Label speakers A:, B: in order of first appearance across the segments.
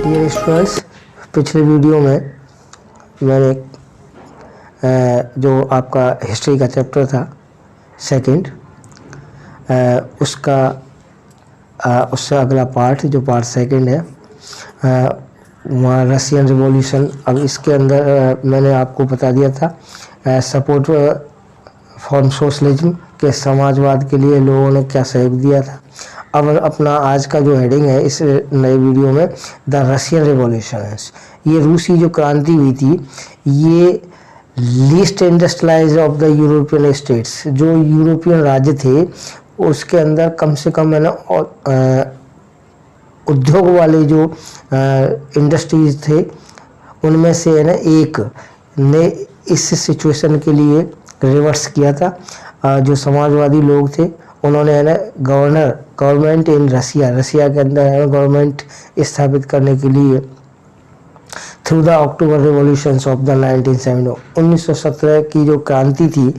A: Dear students, पिछले video में मैंने जो आपका हिस्ट्री का चैप्टर था सेकंड, उससे अगला पार्ट जो पार्ट सेकंड है वहाँ रशियन रिवॉल्यूशन। अब इसके अंदर मैंने आपको बता दिया था सपोर्ट फॉर सोशलिज्म के समाजवाद के लिए लोगों ने क्या सहयोग दिया था। अब अपना आज का जो हेडिंग है इस नए वीडियो में द रशियन रिवॉल्यूशन। ये रूसी जो क्रांति हुई थी ये least industrialise of the European states, जो यूरोपियन राज्य थे उसके अंदर कम से कम है ना उद्योग वाले जो इंडस्ट्रीज थे उनमें से है ना एक ने इस सिचुएशन के लिए रिवर्स किया था। जो समाजवादी लोग थे उन्होंने है ना गवर्नमेंट इन रसिया के अंदर है गवर्नमेंट स्थापित करने के लिए through the October revolutions of the 1917 की जो क्रांति थी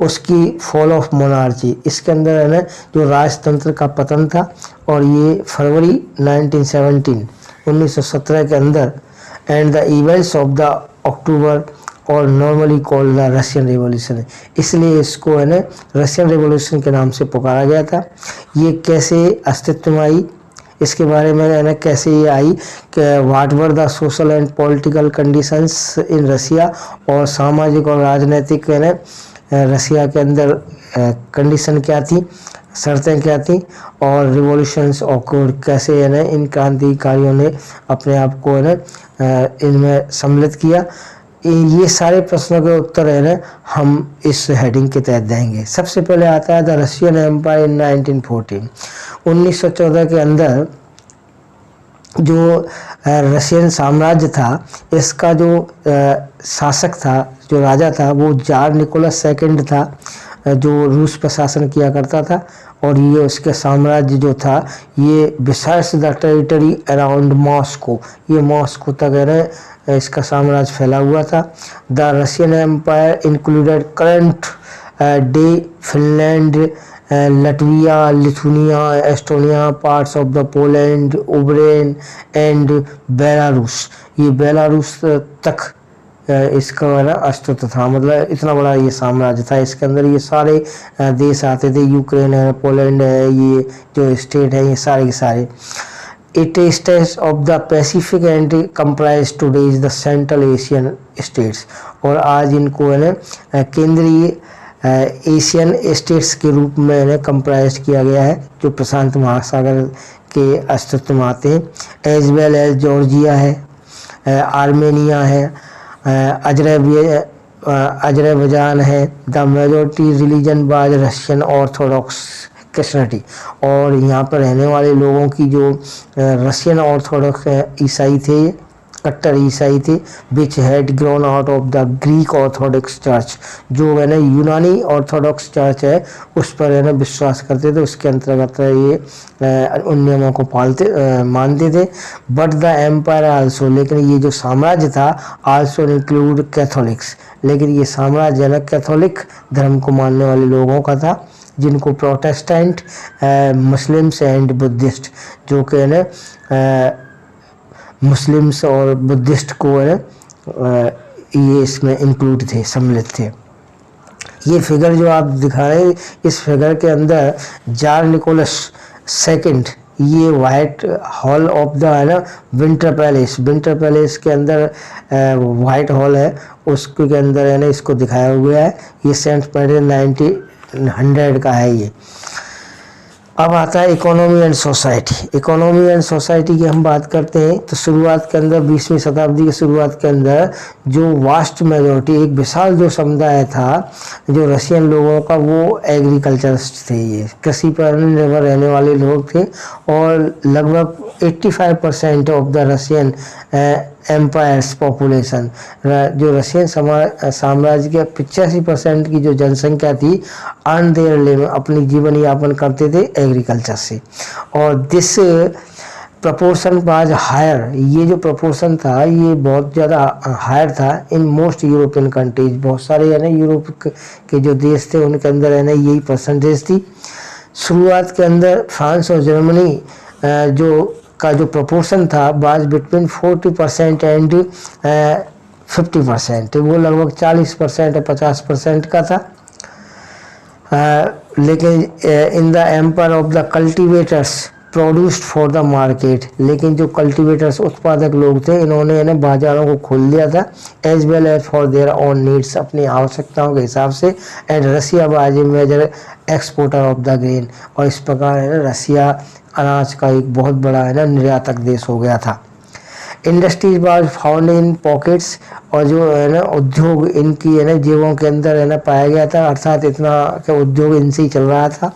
A: उसकी फॉल ऑफ मोनार्ची, इसके अंदर है ना जो राजतंत्र का पतन था। और ये फरवरी 1917 के अंदर and the events of the October are normally called the Russian revolution, इसलिए इसको है ना रशियन रिवॉल्यूशन के नाम से पुकारा गया था। ये कैसे अस्तित्व में आई, इसके बारे में है ना कैसे ये आई कि what were the social and political conditions in Russia, और सामाजिक और राजनीतिक है ना रसिया के अंदर कंडीशन क्या थी, शर्तें क्या थी, और रिवॉल्यूशंस और कैसे है ना इन क्रांतिकारियों ने अपने आप को है ना इनमें सम्मिलित किया। ये सारे प्रश्नों के उत्तर है ना हम इस हेडिंग के तहत देंगे। सबसे पहले आता है द रशियन एम्पायर इन 1914। 1914 के अंदर जो रशियन साम्राज्य था इसका जो शासक था, जो राजा था, वो जार निकोलस सेकंड था, जो रूस पर शासन किया करता था। और ये उसके साम्राज्य जो था ये besides the territory around Moscow, ये मॉस्को तक है ना इसका साम्राज्य फैला हुआ था। The Russian empire included current day Finland, Latvia, Lithuania, Estonia, parts of the Poland, Ukraine and Belarus. ये बेलारूस तक इसका वाला अस्तित्व था, मतलब इतना बड़ा ये साम्राज्य था। इसके अंदर ये सारे देश आते थे, यूक्रेन है, पोलैंड है, ये जो स्टेट है ये सारे के सारे। It states of the Pacific and comprise today's the central Asian states, और आज इनको है ना केंद्रीय एशियन स्टेट्स के रूप में है कंप्राइज किया गया है, जो प्रशांत महासागर के अस्तित्व में आते हैं। एज वेल एज जॉर्जिया है, आर्मेनिया है, अजरबैजान है। द मेजॉरिटी रिलीजन बाज रशियन ऑर्थोडॉक्स क्रिश्चियनिटी, और यहाँ पर रहने वाले लोगों की जो रशियन ऑर्थोडॉक्स ईसाई थे, कट्टर ईसाई थे, which had grown out of the Greek Orthodox church, जो है ना यूनानी ऑर्थोडॉक्स चर्च है उस पर है ना विश्वास करते थे, उसके अंतर्गत ये उन नियमों को मानते थे। बट द एम्पायर आल्सो, लेकिन ये जो साम्राज्य था आल्सो इंक्लूड कैथोलिक्स, लेकिन ये साम्राज्य है ना कैथोलिक धर्म को मानने वाले लोगों का था, जिनको प्रोटेस्टेंट, मुस्लिम्स एंड बुद्धिस्ट, जो कि है ना मुस्लिम्स और बुद्धिस्ट को है ये इसमें इंक्लूड थे, सम्मिलित थे। ये फिगर जो आप दिखा रहे हैं इस फिगर के अंदर जार निकोलस सेकंड, ये वाइट हॉल ऑफ द है ना विंटर पैलेस के अंदर वाइट हॉल है, उसके अंदर है ना इसको दिखाया हुआ है। ये सेंट पीटर 1900 का है ये। अब आता है इकोनॉमी एंड सोसाइटी की हम बात करते हैं तो शुरुआत के अंदर 20वीं शताब्दी की शुरुआत के अंदर जो वास्ट मेजॉरिटी, एक विशाल जो समुदाय था जो रशियन लोगों का, वो एग्रीकल्चरिस्ट थे, ये कृषि पर निर्भर रहने वाले लोग थे। और लगभग 85% of the Russian empire's population, जो रशियन साम्राज्य के 85% की जो जनसंख्या थी अर्न देयर लिविंग, अपनी जीवन यापन करते थे एग्रीकल्चर से। और दिस प्रपोर्शन वाज हायर, ये जो प्रपोर्शन था ये बहुत ज़्यादा हायर था इन मोस्ट यूरोपियन कंट्रीज, बहुत सारे है ना यूरोप के जो देश थे उनके अंदर है ना यही परसेंटेज थी। शुरुआत के अंदर फ्रांस और जर्मनी जो का जो प्रोपोर्शन था वाज बिटवीन 40% एंड 50%, वो लगभग 40% या 50% का था। लेकिन in the empire of the cultivators produced for the market, लेकिन जो कल्टीवेटर्स उत्पादक लोग थे इन्होंने इन्हें बाजारों को खोल दिया था, as well as for their own needs, अपनी आवश्यकताओं के हिसाब से। And Russia was a major exporter of the grain, और इस प्रकार है ना रसिया अनाज का एक बहुत बड़ा है ना निर्यातक देश हो गया था। Industries was found in pockets, और जो है ना उद्योग इनकी है ना जेबों के अंदर है ना पाया गया था, अर्थात इतना का उद्योग इनसे ही चल रहा था।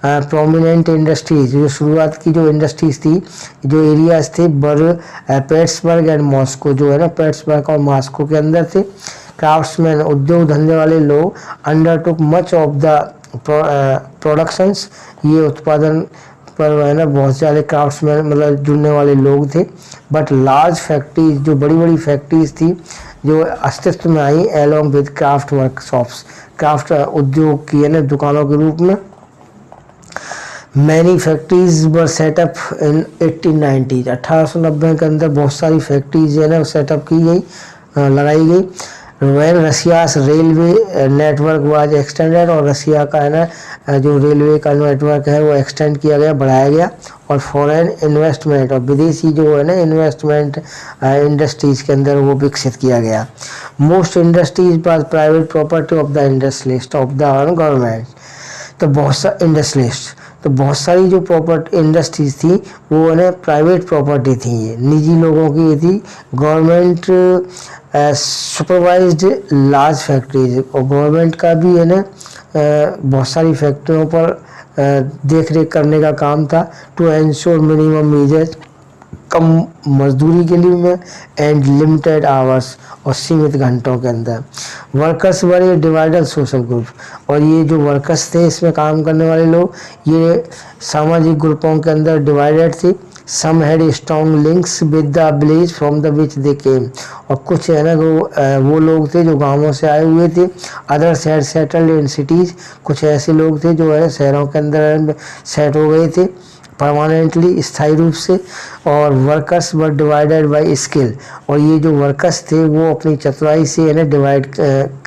A: प्रोमिनेंट इंडस्ट्रीज, जो शुरुआत की जो इंडस्ट्रीज थी, जो एरियाज थे पेट्सबर्ग एंड मॉस्को, जो है ना पेट्सबर्ग और मॉस्को के अंदर थे। क्राफ्ट्समैन, उद्योग धंधे वाले लोग undertook much of the productions, ये उत्पादन पर है ना बहुत सारे क्राफ्ट्समैन मतलब जुड़ने वाले लोग थे। बट लार्ज फैक्ट्रीज, जो बड़ी बड़ी फैक्ट्रीज थी जो अस्तित्व में आई along with craft workshops, craft उद्योग की है ना दुकानों के रूप में। Many factories were set up in 1890, 1890 के अंदर बहुत सारी फैक्ट्रीज है ना सेटअप की गई, लगाई गई। When Russia's railway network was extended, और रसिया का है ना जो रेलवे का नेटवर्क है वो एक्सटेंड किया गया, बढ़ाया गया। और फॉरेन इन्वेस्टमेंट, और विदेशी जो है ना इन्वेस्टमेंट इंडस्ट्रीज के अंदर वो विकसित किया गया। Most industries was private property of the industrialist of the government, तो बहुत सा इंडस्ट्रियलिस्ट, तो बहुत सारी जो प्रॉपर्टी इंडस्ट्रीज थी वो है ना प्राइवेट प्रॉपर्टी थी, ये निजी लोगों की थी। गवर्नमेंट सुपरवाइज्ड लार्ज फैक्ट्रीज, और गवर्नमेंट का भी है ना बहुत सारी फैक्ट्रियों पर देख रेख करने का काम था। टू एंश्योर मिनिमम वेजेस, कम मजदूरी के लिए में, एंड लिमिटेड आवर्स, और सीमित घंटों के अंदर। वर्कर्स वर ए डिवाइडेड सोशल ग्रुप, और ये जो वर्कर्स थे इसमें काम करने वाले लोग ये सामाजिक ग्रुपों के अंदर डिवाइडेड थे। Some had strong links with the village from the which they came, और कुछ है ना वो लोग थे जो गांवों से आए हुए थे। Others had settled in cities, कुछ ऐसे लोग थे जो है शहरों के अंदर सेट हो गए थे परमानेंटली, स्थायी रूप से। और workers were divided by skill, और ये जो वर्कर्स थे वो अपनी चतुराई से है ना डिवाइड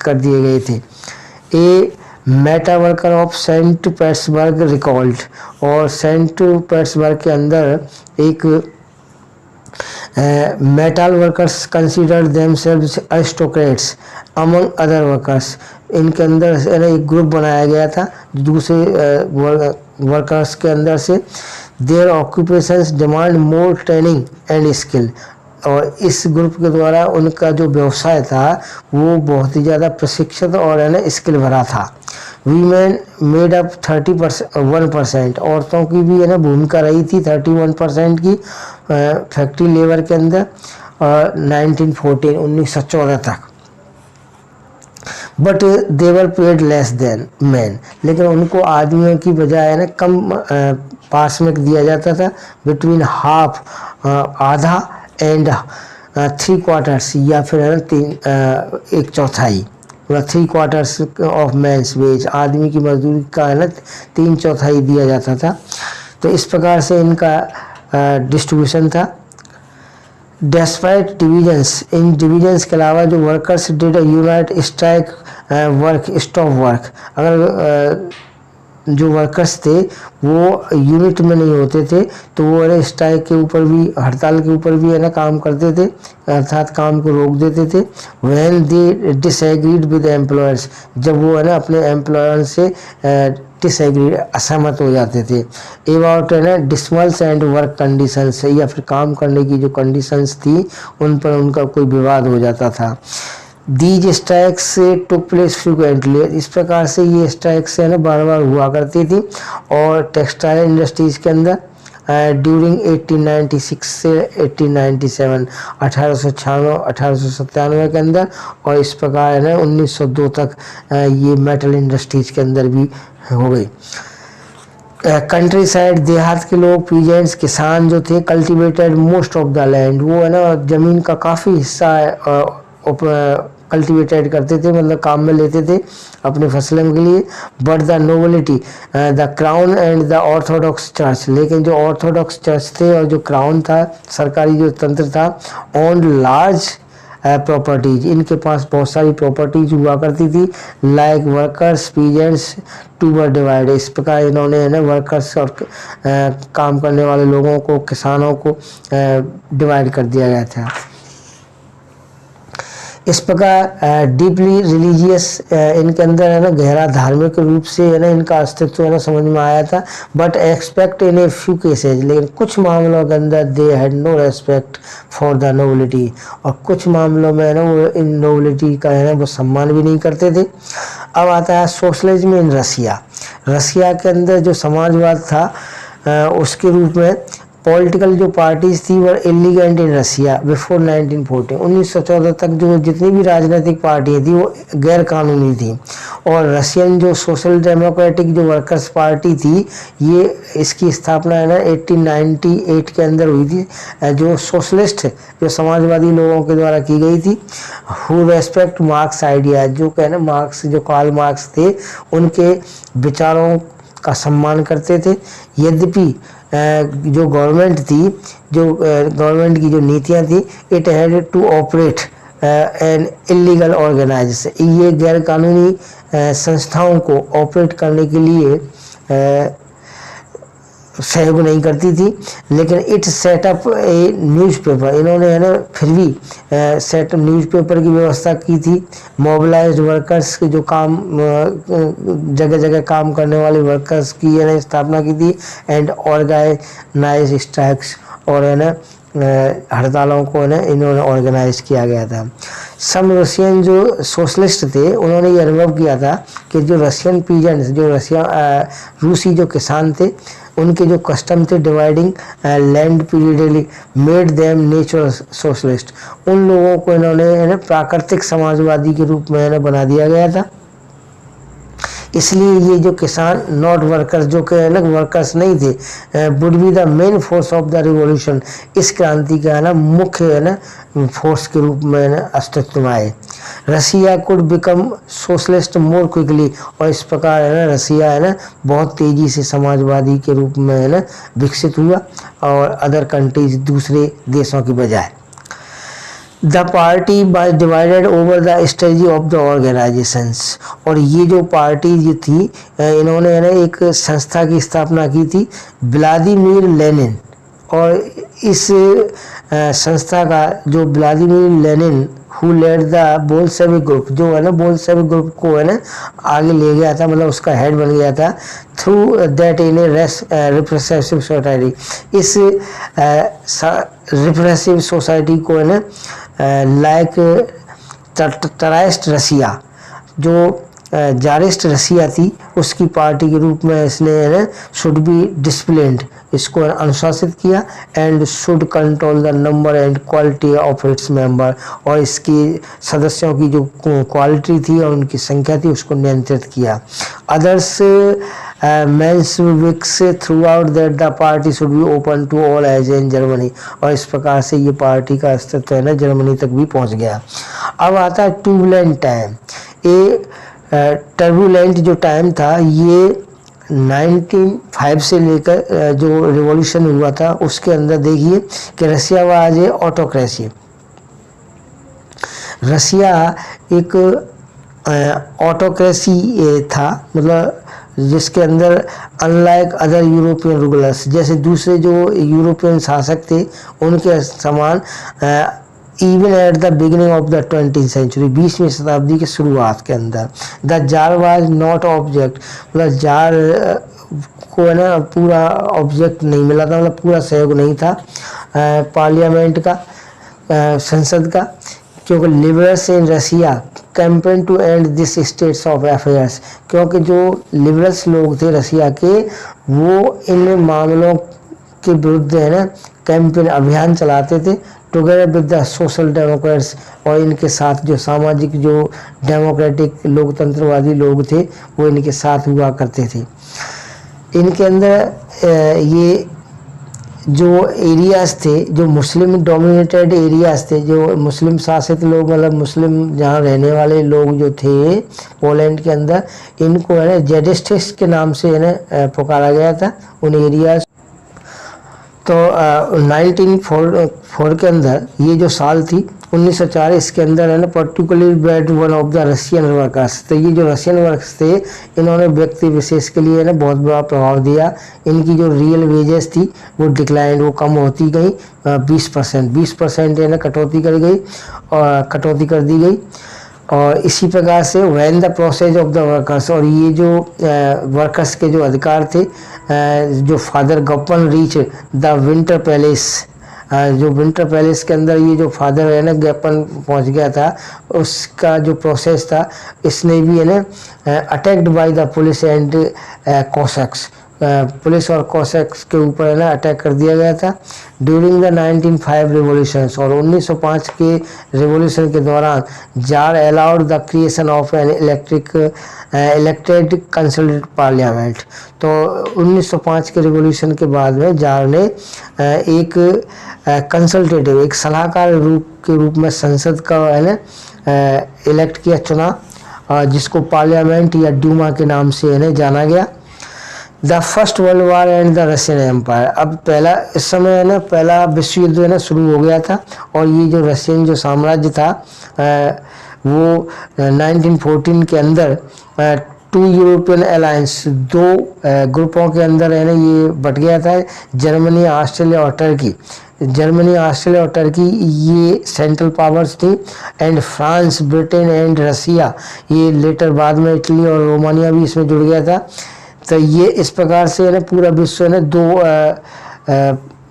A: कर दिए गए थे। A metal worker of Saint Petersburg recalled, और सेंट पीटर्सबर्ग के अंदर एक metal workers considered themselves aristocrats among other workers, इनके अंदर एक ग्रुप बनाया गया था दूसरे वर्कर्स के अंदर से। Their occupations demand more training and skill, और इस ग्रुप के द्वारा उनका जो व्यवसाय था वो बहुत ही ज़्यादा प्रशिक्षित और है ना स्किल भरा था। वीमेन मेड अप 31%, औरतों की भी है ना भूमिका रही थी 31% की फैक्ट्री लेबर के अंदर 1914 तक। But they were paid less than man, लेकिन उनको आदमियों की बजाय है ना कम पारिश्रमिक दिया जाता था, बिटवीन हाफ आधा एंड 3/4 या फिर है ना 1/4, 3/4 ऑफ मैंस वेज, आदमी की मजदूरी का है ना 3/4 दिया जाता था। तो इस प्रकार से इनका डिस्ट्रीब्यूशन था। डेस्पाइट डिविजन्स, इन डिविजन्स के अलावा जो workers did unite strike work stop work, अगर जो वर्कर्स थे वो यूनिट में नहीं होते थे तो वो है स्ट्राइक के ऊपर भी, हड़ताल के ऊपर भी है ना काम करते थे, अर्थात काम को रोक देते थे। When they disagreed with employers, जब वो है ना अपने एम्प्लॉयर से डिसएग्रीड असहमत हो जाते थे। अबाउट है ना डिसमल्स एंड वर्क कंडीशंस, या फिर काम करने की जो कंडीशंस थी उन पर उनका कोई विवाद हो जाता था। These strikes took place frequently, इस प्रकार से ये स्ट्राइक्स है ना बार बार हुआ करती थी। और टेक्सटाइल इंडस्ट्रीज के अंदर ड्यूरिंग 1896 से 1897, 1896-1897 के अंदर, और इस प्रकार है ना 1902 तक ये मेटल इंडस्ट्रीज के अंदर भी हो गई। कंट्री साइड, देहात के लोग, पीजेंट्स किसान जो थे, cultivated most of the land, वो है ना ज़मीन का काफ़ी हिस्सा कल्टिवेटेड करते थे, मतलब काम में लेते थे अपनी फसलों के लिए। But the nobility, the crown and the Orthodox church, लेकिन जो ऑर्थोडॉक्स चर्च थे और जो क्राउन था, सरकारी जो तंत्र था, ऑन लार्ज प्रॉपर्टीज, इनके पास बहुत सारी प्रॉपर्टीज हुआ करती थी। Like workers, peasants too were divide, इस प्रकार इन्होंने है ना वर्कर्स और काम करने वाले लोगों को, किसानों को डिवाइड कर दिया गया था। इस प्रकार डीपली रिलीजियस, इनके अंदर है ना गहरा धार्मिक रूप से है ना इनका अस्तित्व है ना समझ में आया था। But expect in a few cases, लेकिन कुछ मामलों के अंदर they had no respect for the nobility, और कुछ मामलों में है ना वो इन नोबिलिटी का है ना वो सम्मान भी नहीं करते थे। अब आता है सोशलिज्म इन रसिया। रसिया के अंदर जो समाजवाद था उसके रूप में पॉलिटिकल जो पार्टीज थी वो इलीगेंट इन रसिया बिफोर 1914, 1914 तक जो जितनी भी राजनीतिक पार्टियाँ थी वो गैर कानूनी थी। और रशियन जो सोशल डेमोक्रेटिक जो वर्कर्स पार्टी थी, ये इसकी स्थापना है ना 1898 के अंदर हुई थी, जो सोशलिस्ट जो समाजवादी लोगों के द्वारा की गई थी। हु रेस्पेक्ट मार्क्स आइडिया, जो कहना मार्क्स, जो कार्ल मार्क्स थे, उनके विचारों का सम्मान करते थे। यद्यपि जो गवर्नमेंट थी, जो गवर्नमेंट की जो नीतियां थी, it had to operate an illegal organisation, ये गैर कानूनी संस्थाओं को ऑपरेट करने के लिए सहयोग नहीं करती थी। लेकिन इट सेटअप ए न्यूज़पेपर, इन्होंने है ना फिर भी सेट न्यूज़पेपर की व्यवस्था की थी। मोबिलाइज्ड वर्कर्स के जो काम जगह जगह काम करने वाले वर्कर्स की है ना स्थापना की थी। एंड ऑर्गेनाइज स्ट्राइक्स, और है ना हड़तालों को ना इन्होंने ऑर्गेनाइज किया गया था। सम रशियन जो सोशलिस्ट थे, उन्होंने ये अनुभव किया था कि जो रशियन पीजेंट्स, जो रूसी जो किसान थे, उनके जो कस्टम थे dividing land periodically made them natural socialist, उन लोगों को इन्होंने है ना प्राकृतिक समाजवादी के रूप में है ना बना दिया गया था। इसलिए ये जो किसान नॉट वर्कर्स, जो कि अलग वर्कर्स नहीं थे, would be the main force of the revolution, इस क्रांति का है ना मुख्य है ना फोर्स के रूप में है ना अस्तित्व में आए। Russia could become socialist more quickly, और इस प्रकार है ना रसिया है ना बहुत तेजी से समाजवादी के रूप में है ना विकसित हुआ, और अदर कंट्रीज, दूसरे देशों की बजाय। The party was divided over the strategy of the organisations, और ये जो पार्टी जो थी, इन्होंने है ना एक संस्था की स्थापना की थी, व्लादिमीर लेनिन। और इस संस्था का जो Vladimir Lenin who led the Bolshevik group, जो है ना बोल्शेविक ग्रुप को है ना आगे ले गया था, मतलब उसका हेड बन गया था, through that in A repressive society, इस रिप्रेसिव सोसाइटी को है ना लाइक टराइस्ट रसिया, जो जारिस्ट रसिया थी, उसकी पार्टी के रूप में इसने है ना शुड बी डिसिप्लिन्ड, इसको अनुशासित किया। And should control the number and quality of its member, और इसकी सदस्यों की जो क्वालिटी थी और उनकी संख्या थी उसको नियंत्रित किया। Others Mensheviks throughout that the party should be open to all as in Germany, और इस प्रकार से ये पार्टी का अस्तित्व है ना जर्मनी तक भी पहुंच गया। अब आता है टर्बुलेंट टाइम। ये टर्बुलेंट जो टाइम था, ये 1905 से लेकर जो रिवॉल्यूशन हुआ था उसके अंदर देखिए कि रसिया वाज ए ऑटोक्रेसी। रसिया एक ऑटोक्रेसी था, मतलब जिसके अंदर अनलाइक अदर यूरोपियन रूलर्स, जैसे दूसरे जो यूरोपियन शासक थे उनके समान, even at the beginning of the 20th century, 20वीं शताब्दी की शुरुआत के अंदर, the tsar was not object, मतलब जार को है ना पूरा ऑब्जेक्ट नहीं मिला था, मतलब पूरा सहयोग नहीं था पार्लियामेंट का, संसद का, क्योंकि liberals in Russia campaign to end this states of affairs, क्योंकि जो लिबरल्स लोग थे रसिया के, वो इन मामलों के विरुद्ध है ना कैंपेन, अभियान चलाते थे, together with the social Democrats, और इनके साथ जो सामाजिक जो डेमोक्रेटिक लोकतंत्रवादी लोग थे वो इनके साथ हुआ करते थे। इनके अंदर ये जो एरियाज़ थे, जो मुस्लिम डोमिनेटेड एरियाज़ थे, जो मुस्लिम शासित लोग, मतलब मुस्लिम जहाँ रहने वाले लोग जो थे पोलैंड के अंदर, इनको है ना जेडिस्टिस के नाम से है ना पुकारा गया था उन एरियाज। तो 1904 के अंदर ये जो साल थी 1904, इसके अंदर है ना particularly bad one of the Russian workers. तो ये जो रशियन वर्कर्स थे, इन्होंने व्यक्ति विशेष के लिए ना बहुत बड़ा प्रभाव दिया। इनकी जो रियल वेजेस थी वो डिक्लाइन, वो कम होती गई। 20% है ना कटौती कर गई और कटौती कर दी गई। और इसी प्रकार से when the process of the workers, और ये जो वर्कर्स के जो अधिकार थे, जो Father Gapon reach the Winter Palace, जो विंटर पैलेस के अंदर ये जो फादर है ना गैपन पहुंच गया था, उसका जो प्रोसेस था, इसने भी है ना attacked by the police and Cossacks, police और कोसैक्स के ऊपर है ना अटैक कर दिया गया था ड्यूरिंग द 1905 रिवॉल्यूशन। और 1905 के रिवॉल्यूशन के दौरान jar allowed the creation of an elected consultative parliament. तो 1905 के रिवॉल्यूशन के बाद में जार ने एक कंसल्टेटिव, एक सलाहकार के रूप में संसद का है ना इलेक्ट किया, चुना, जिसको पार्लियामेंट या डूमा के नाम से है ना जाना गया। The first world war and the Russian empire. अब पहला, इस समय है ना पहला विश्व युद्ध है ना शुरू हो गया था, और ये जो रशियन जो साम्राज्य था वो 1914 के अंदर टू यूरोपियन अलायंस, दो ग्रुपों के अंदर है ना ये बट गया था। जर्मनी, ऑस्ट्रेलिया और टर्की। जर्मनी, ऑस्ट्रेलिया और टर्की ये सेंट्रल पावर्स थी, and France, Britain and Russia, ये लेटर बाद में इटली और रोमानिया भी इसमें जुड़ गया था। तो ये इस प्रकार से है ना पूरा विश्व है ना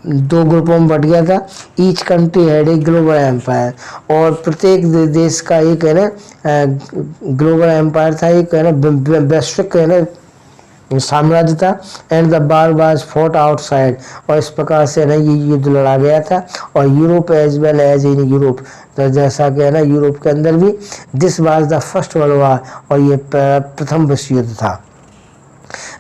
A: दो ग्रुपों में बट गया था। Each country had a global empire, और प्रत्येक देश का एक है ना ग्लोबल एम्पायर था, एक है ना वैश्विक है ना साम्राज्य था। And the war was fought outside, और इस प्रकार से ना ये युद्ध लड़ा गया था, और Europe as well as in Europe, तो जैसा कि है ना यूरोप के अंदर भी। This was the first world war, और ये प्रथम विश्व युद्ध था।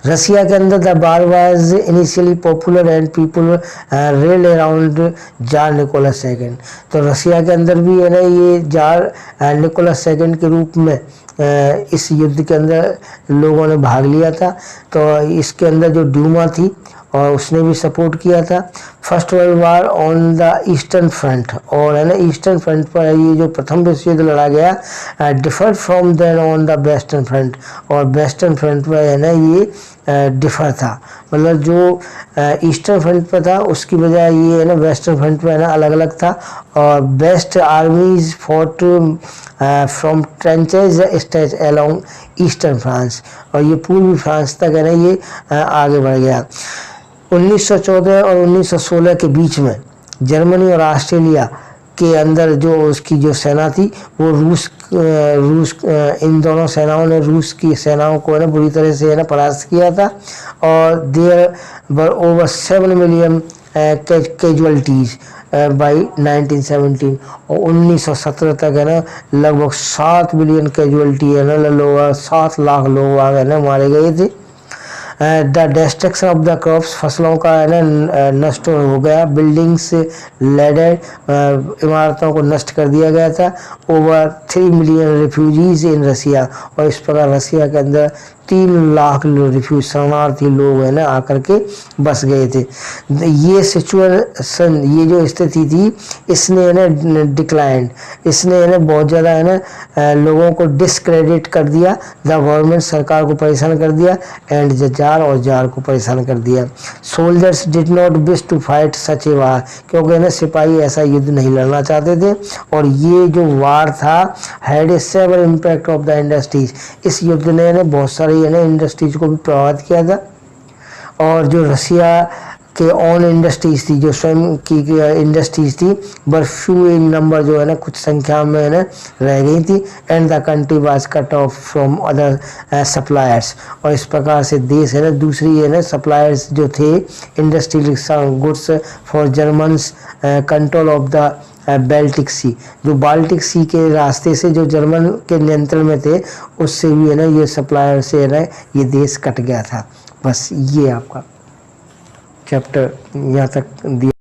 A: रसिया के अंदर the war was initially popular and people rally around Tsar Nicholas second. तो रसिया के अंदर भी है ना ये जार निकोलस सेकंड के रूप में इस युद्ध के अंदर लोगों ने भाग लिया था। तो इसके अंदर जो ड्यूमा थी और उसने भी सपोर्ट किया था। First world war on the eastern front, और है ना ईस्टर्न फ्रंट पर ये जो प्रथम विश्व युद्ध लड़ा गया differ from then on the western front, और वेस्टर्न फ्रंट पर है ना ये डिफर था, मतलब जो ईस्टर्न फ्रंट पर था उसकी बजाय ये है ना वेस्टर्न फ्रंट पर है ना अलग अलग था। और west armies fought from trenches stretch along eastern France, और ये पूर्वी फ्रांस तक है ना ये आगे बढ़ गया। 1914 और 1916 के बीच में जर्मनी और ऑस्ट्रेलिया के अंदर जो उसकी जो सेना थी वो रूस इन दोनों सेनाओं ने रूस की सेनाओं को है ना बुरी तरह से है ना परास्त किया था। और there were over 7 million casualties by 1917, और 1917 तक है ना लगभग 7 मिलियन कैजुअलिटी है ना लोग 7 लाख लोग है ना मारे गए थे। The destruction of the crops, फसलों का है ना नष्ट हो गया। बिल्डिंग्स लेडेड, इमारतों को नष्ट कर दिया गया था। Over 3 million refugees in Russia, और इस प्रकार रसिया के अंदर 3 लाख रिफ्यूज शरणार्थी लोग है ना आकर के बस गए थे। ये सिचुएशन, ये जो स्थिति थी, इसने है ना डिक्लाइन, इसने है ना बहुत ज़्यादा है ना लोगों को डिसक्रेडिट कर दिया। द गवर्नमेंट, सरकार को परेशान कर दिया, एंड जार, और जार को परेशान कर दिया। Soldiers did not wish to fight such a war, क्योंकि ना सिपाही ऐसा युद्ध नहीं लड़ना चाहते थे। और ये जो वार था had a severe impact of the industries, इस युद्ध ने ना बहुत सारी है ना इंडस्ट्रीज को भी प्रभावित किया था। और जो रसिया के ऑन इंडस्ट्रीज थी, जो स्वयं की इंडस्ट्रीज थी, बट फ्यू इन नंबर, जो है ना कुछ संख्या में है ना रह गई थी। And the country was cut off from other suppliers, और इस प्रकार से देश है ना दूसरी है ना सप्लायर्स जो थे industrial goods for Germans control of the Baltic sea, जो बाल्टिक सी के रास्ते से जो जर्मन के नियंत्रण में थे, उससे भी है ना ये सप्लायर से है ना ये देश कट गया था। बस ये आपका चैप्टर यहाँ तक दिया।